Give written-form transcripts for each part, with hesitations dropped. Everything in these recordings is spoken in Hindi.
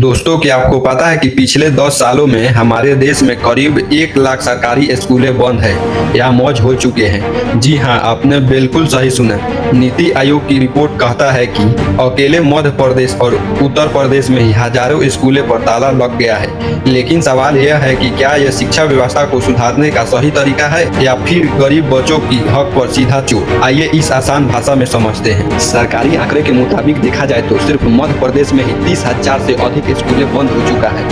दोस्तों, क्या आपको पता है कि पिछले 10 सालों में हमारे देश में करीब 1 लाख सरकारी स्कूलें बंद है या मौज हो चुके हैं। जी हां, आपने बिल्कुल सही सुना। नीति आयोग की रिपोर्ट कहता है कि अकेले मध्य प्रदेश और उत्तर प्रदेश में ही हजारों स्कूलों पर ताला लग गया है। लेकिन सवाल यह है कि क्या यह शिक्षा व्यवस्था को सुधारने का सही तरीका है या फिर गरीब बच्चों की हक पर सीधा चोट। आइए इस आसान भाषा में समझते हैं। सरकारी आंकड़े के मुताबिक देखा जाए तो सिर्फ मध्य प्रदेश में ही 30,000 से अधिक स्कूलें बंद हो चुका है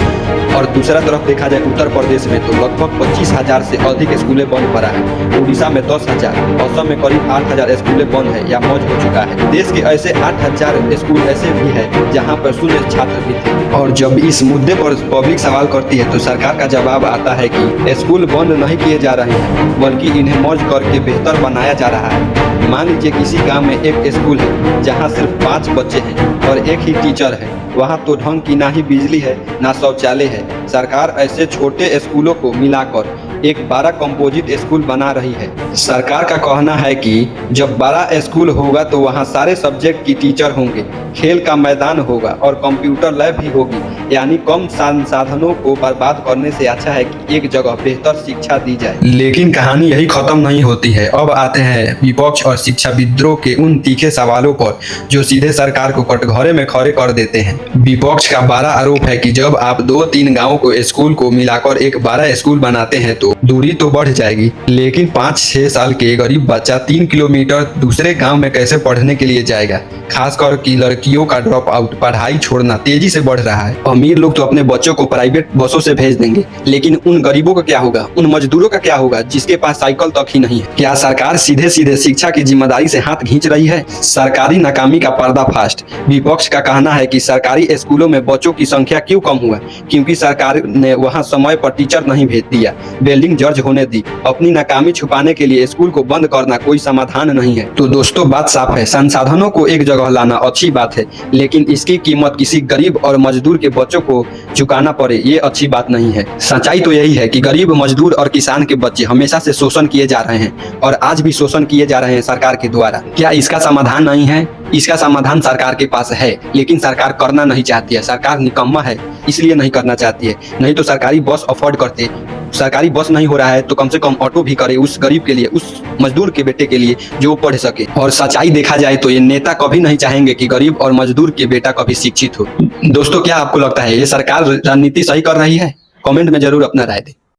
और दूसरा तरफ देखा जाए उत्तर प्रदेश में तो लगभग 25,000 से अधिक स्कूलें बंद पड़ा है। उड़ीसा में 10,000, असम में करीब 8,000 स्कूलें बंद है या मौज हो चुका है। देश के ऐसे 8,000 स्कूल ऐसे भी है जहां पर शून्य छात्र भी थे। और जब इस मुद्दे पर पब्लिक सवाल करती है तो सरकार का जवाब आता है कि स्कूल बंद नहीं किए जा रहे हैं बल्कि इन्हें मौज करके बेहतर बनाया जा रहा है। मान लीजिए किसी गाँव में एक स्कूल है जहाँ सिर्फ 5 बच्चे हैं और एक ही टीचर है। वहाँ तो ढंग की ना ही बिजली है ना शौचालय है। सरकार ऐसे छोटे स्कूलों को मिलाकर एक बड़ा कंपोजिट स्कूल बना रही है। सरकार का कहना है कि जब बड़ा स्कूल होगा तो वहाँ सारे सब्जेक्ट की टीचर होंगे, खेल का मैदान होगा और कंप्यूटर लैब भी होगी। यानी कम संसाधनों को बर्बाद करने से अच्छा है कि एक जगह बेहतर शिक्षा दी जाए। लेकिन कहानी यही खत्म नहीं होती है। अब आते हैं विपक्ष और शिक्षाविदों के उन तीखे सवालों पर जो सीधे सरकार को कटघरे में खड़े कर देते हैं। विपक्ष का बड़ा आरोप है कि जब आप 2-3 गाँवों को स्कूल को मिलाकर एक बड़ा स्कूल बनाते हैं तो दूरी तो बढ़ जाएगी, लेकिन 5-6 साल के गरीब बच्चा 3 किलोमीटर दूसरे गांव में कैसे पढ़ने के लिए जाएगा। खासकर कि लड़कियों का ड्रॉप आउट, पढ़ाई छोड़ना तेजी से बढ़ रहा है। अमीर लोग तो अपने बच्चों को प्राइवेट बसों से भेज देंगे, लेकिन उन गरीबों का क्या होगा, उन मजदूरों का क्या होगा जिसके पास साइकिल तक ही नहीं है। क्या सरकार सीधे सीधे शिक्षा की जिम्मेदारी से हाथ खींच रही है? सरकारी नाकामी का पर्दाफाश। विपक्ष का कहना है कि सरकारी स्कूलों में बच्चों की संख्या क्यों कम हुआ, क्योंकि सरकार ने वहाँ समय पर टीचर नहीं भेज दिया, बिल्डिंग जर्ज होने दी। अपनी नाकामी छुपाने के लिए स्कूल को बंद करना कोई समाधान नहीं है। तो दोस्तों, बात साफ है, संसाधनों को एक जगह लाना अच्छी बात है, लेकिन इसकी कीमत किसी गरीब और मजदूर के बच्चों को चुकाना पड़े ये अच्छी बात नहीं है। सच्चाई तो यही है कि गरीब, मजदूर और किसान के बच्चे हमेशा से शोषण किए जा रहे हैं और आज भी शोषण किए जा रहे हैं सरकार के द्वारा। क्या इसका समाधान नहीं है? इसका समाधान सरकार के पास है, लेकिन सरकार करना नहीं चाहती है। सरकार निकम्मा है, इसलिए नहीं करना चाहती है। नहीं तो सरकारी बस अफोर्ड करते। सरकारी बस नहीं हो रहा है तो कम से कम ऑटो भी करे उस गरीब के लिए, उस मजदूर के बेटे के लिए जो पढ़ सके। और सच्चाई देखा जाए तो ये नेता कभी नहीं चाहेंगे कि गरीब और मजदूर के बेटा कभी शिक्षित हो। दोस्तों, क्या आपको लगता है ये सरकार राजनीति सही कर रही है? कमेंट में जरूर अपना राय दें।